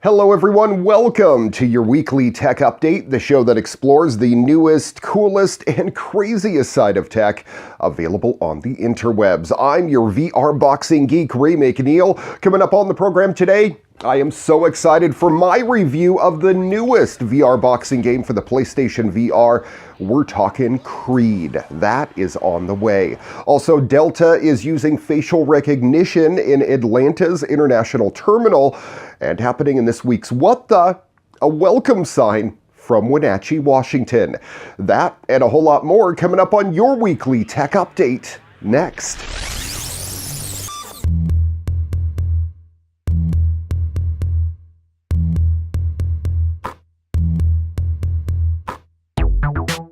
Hello everyone, welcome to your weekly tech update, the show that explores the newest, coolest, and craziest side of tech available on the interwebs. I'm your VR boxing geek, Ray McNeil. Coming up on the program today, I am so excited for my review of the newest VR boxing game for the PlayStation VR. We're talking Creed. That is on the way. Also, Delta is using facial recognition in Atlanta's international terminal. And happening in this week's What The? A welcome sign from Wenatchee, Washington. That and a whole lot more coming up on your weekly tech update next.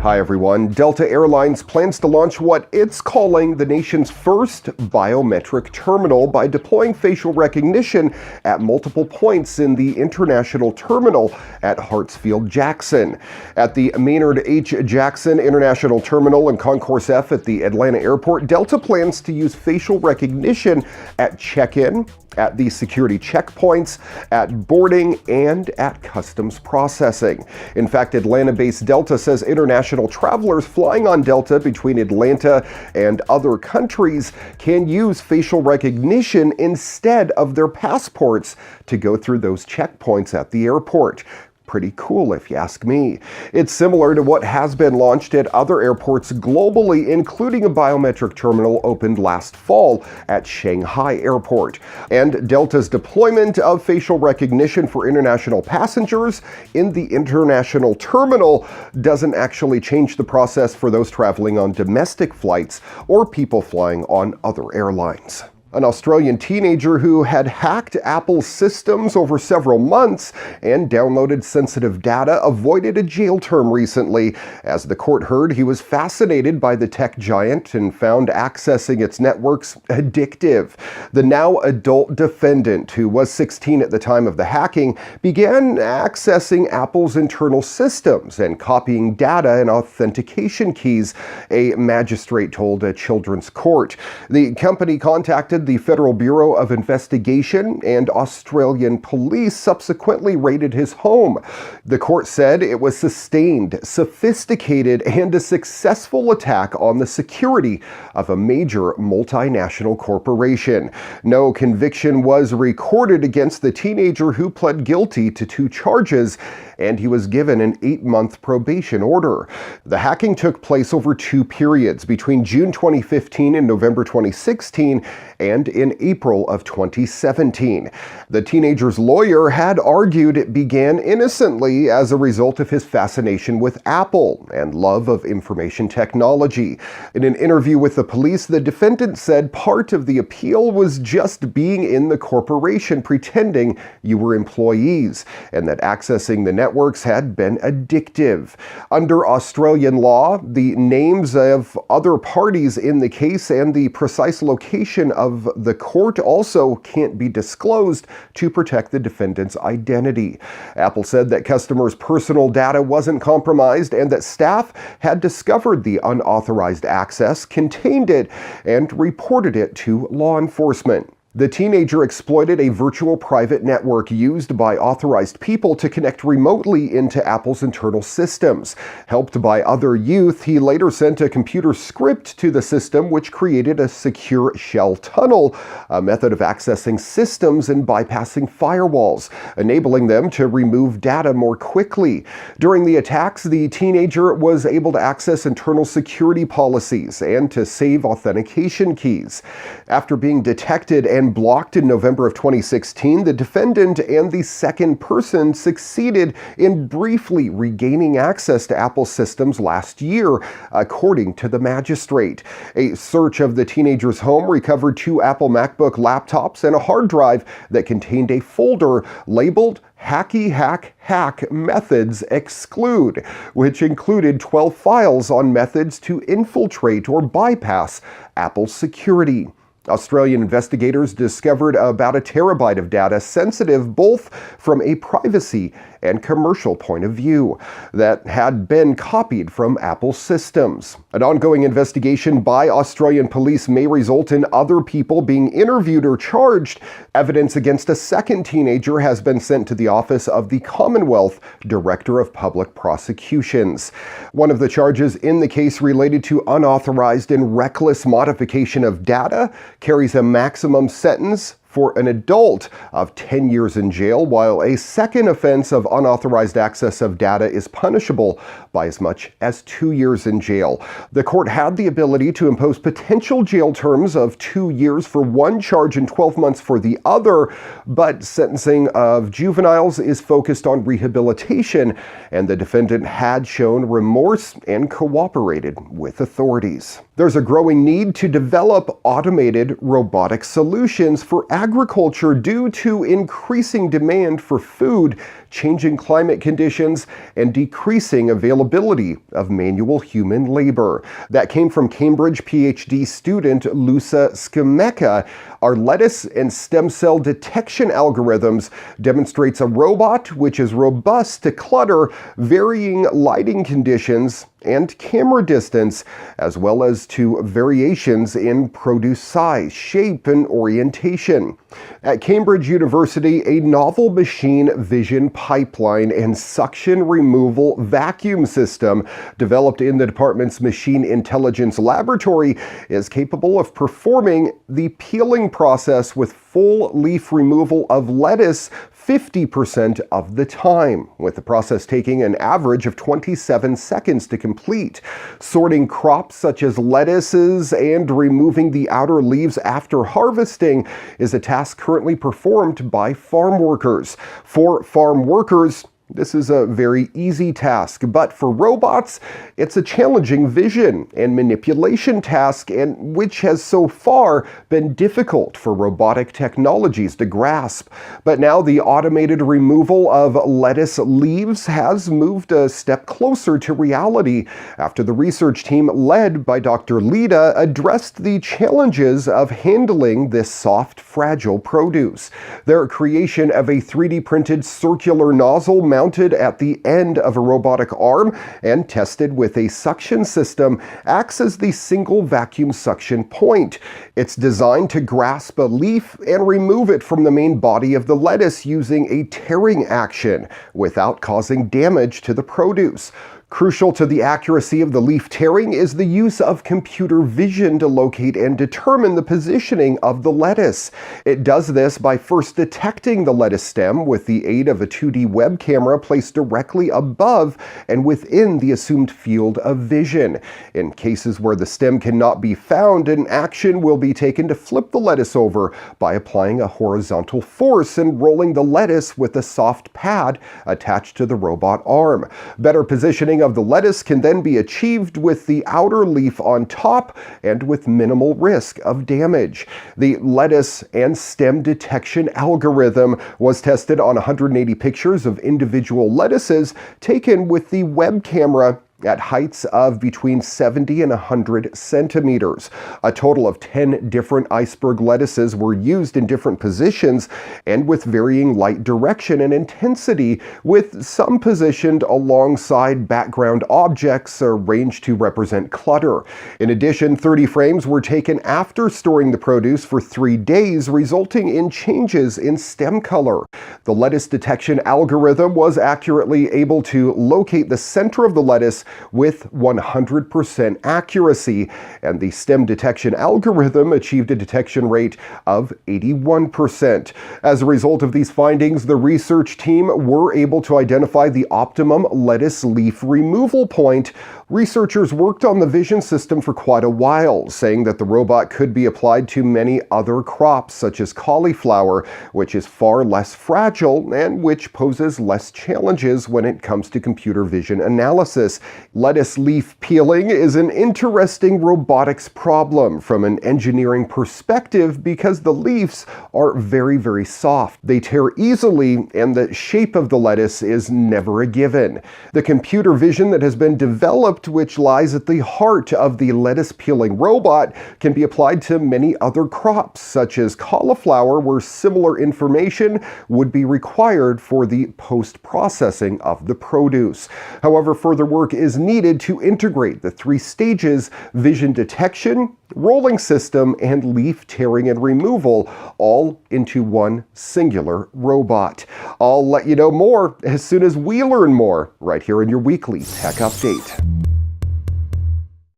Hi everyone. Delta Airlines plans to launch what it's calling the nation's first biometric terminal by deploying facial recognition at multiple points in the international terminal at Hartsfield-Jackson. At the Maynard H. Jackson International Terminal and Concourse F at the Atlanta Airport, Delta plans to use facial recognition at check-in, at the security checkpoints, at boarding, and at customs processing. In fact, Atlanta-based Delta says international travelers flying on Delta between Atlanta and other countries can use facial recognition instead of their passports to go through those checkpoints at the airport. Pretty cool if you ask me. It's similar to what has been launched at other airports globally, including a biometric terminal opened last fall at Shanghai Airport. And Delta's deployment of facial recognition for international passengers in the international terminal doesn't actually change the process for those traveling on domestic flights or people flying on other airlines. An Australian teenager who had hacked Apple's systems over several months and downloaded sensitive data avoided a jail term recently. As the court heard, he was fascinated by the tech giant and found accessing its networks addictive. The now adult defendant, who was 16 at the time of the hacking, began accessing Apple's internal systems and copying data and authentication keys, a magistrate told a children's court. The company contacted the Federal Bureau of Investigation, and Australian police subsequently raided his home. The court said it was sustained, sophisticated, and a successful attack on the security of a major multinational corporation. No conviction was recorded against the teenager, who pled guilty to 2 charges, and he was given an 8-month probation order. The hacking took place over 2 periods, between June 2015 and November 2016, and in April of 2017. The teenager's lawyer had argued it began innocently as a result of his fascination with Apple and love of information technology. In an interview with the police, the defendant said part of the appeal was just being in the corporation pretending you were employees, and that accessing the networks had been addictive. Under Australian law, the names of other parties in the case and the precise location of the court also can't be disclosed to protect the defendant's identity. Apple said that customers' personal data wasn't compromised and that staff had discovered the unauthorized access, contained it, and reported it to law enforcement. The teenager exploited a virtual private network used by authorized people to connect remotely into Apple's internal systems. Helped by other youth, he later sent a computer script to the system which created a secure shell tunnel, a method of accessing systems and bypassing firewalls, enabling them to remove data more quickly. During the attacks, the teenager was able to access internal security policies and to save authentication keys. After being detected and blocked in November of 2016, the defendant and the second person succeeded in briefly regaining access to Apple's systems last year, according to the magistrate. A search of the teenager's home recovered 2 Apple MacBook laptops and a hard drive that contained a folder labeled Hacky Hack Hack Methods Exclude, which included 12 files on methods to infiltrate or bypass Apple's security. Australian investigators discovered about a terabyte of data sensitive both from a privacy and commercial point of view that had been copied from Apple systems. An ongoing investigation by Australian police may result in other people being interviewed or charged. Evidence against a second teenager has been sent to the Office of the Commonwealth Director of Public Prosecutions. One of the charges in the case related to unauthorized and reckless modification of data carries a maximum sentence for an adult of 10 years in jail, while a second offense of unauthorized access of data is punishable by as much as 2 years in jail. The court had the ability to impose potential jail terms of 2 years for one charge and 12 months for the other, but sentencing of juveniles is focused on rehabilitation, and the defendant had shown remorse and cooperated with authorities. There's a growing need to develop automated robotic solutions for agriculture due to increasing demand for food, changing climate conditions, and decreasing availability of manual human labor. That came from Cambridge PhD student Lusa Skimeka. Our lettuce and stem cell detection algorithms demonstrates a robot which is robust to clutter, varying lighting conditions, and camera distance, as well as to variations in produce size, shape, and orientation. At Cambridge University, a novel machine vision pipeline and suction removal vacuum system developed in the department's Machine Intelligence Laboratory is capable of performing the peeling process with full leaf removal of lettuce 50% of the time, with the process taking an average of 27 seconds to complete. Sorting crops such as lettuces and removing the outer leaves after harvesting is a task currently performed by farm workers. For farm workers, this is a very easy task, but for robots, it's a challenging vision and manipulation task, and which has so far been difficult for robotic technologies to grasp. But now the automated removal of lettuce leaves has moved a step closer to reality after the research team led by Dr. Lida addressed the challenges of handling this soft, fragile produce. Their creation of a 3D printed circular nozzle mounted at the end of a robotic arm and tested with a suction system acts as the single vacuum suction point. It's designed to grasp a leaf and remove it from the main body of the lettuce using a tearing action without causing damage to the produce. Crucial to the accuracy of the leaf tearing is the use of computer vision to locate and determine the positioning of the lettuce. It does this by first detecting the lettuce stem with the aid of a 2D web camera placed directly above and within the assumed field of vision. In cases where the stem cannot be found, an action will be taken to flip the lettuce over by applying a horizontal force and rolling the lettuce with a soft pad attached to the robot arm. Better positioning of the lettuce can then be achieved with the outer leaf on top and with minimal risk of damage. The lettuce and stem detection algorithm was tested on 180 pictures of individual lettuces taken with the web camera at heights of between 70 and 100 centimeters. A total of 10 different iceberg lettuces were used in different positions and with varying light direction and intensity, with some positioned alongside background objects arranged to represent clutter. In addition, 30 frames were taken after storing the produce for 3 days, resulting in changes in stem color. The lettuce detection algorithm was accurately able to locate the center of the lettuce with 100% accuracy, and the stem detection algorithm achieved a detection rate of 81%. As a result of these findings, the research team were able to identify the optimum lettuce leaf removal point. Researchers worked on the vision system for quite a while, saying that the robot could be applied to many other crops, such as cauliflower, which is far less fragile and which poses less challenges when it comes to computer vision analysis. Lettuce leaf peeling is an interesting robotics problem from an engineering perspective because the leaves are very, very soft. They tear easily, and the shape of the lettuce is never a given. The computer vision that has been developed, which lies at the heart of the lettuce peeling robot, can be applied to many other crops, such as cauliflower, where similar information would be required for the post-processing of the produce. However, further work is needed to integrate the 3 stages: vision detection, rolling system, and leaf tearing and removal, all into one singular robot. I'll let you know more as soon as we learn more, right here in your weekly Tech Update.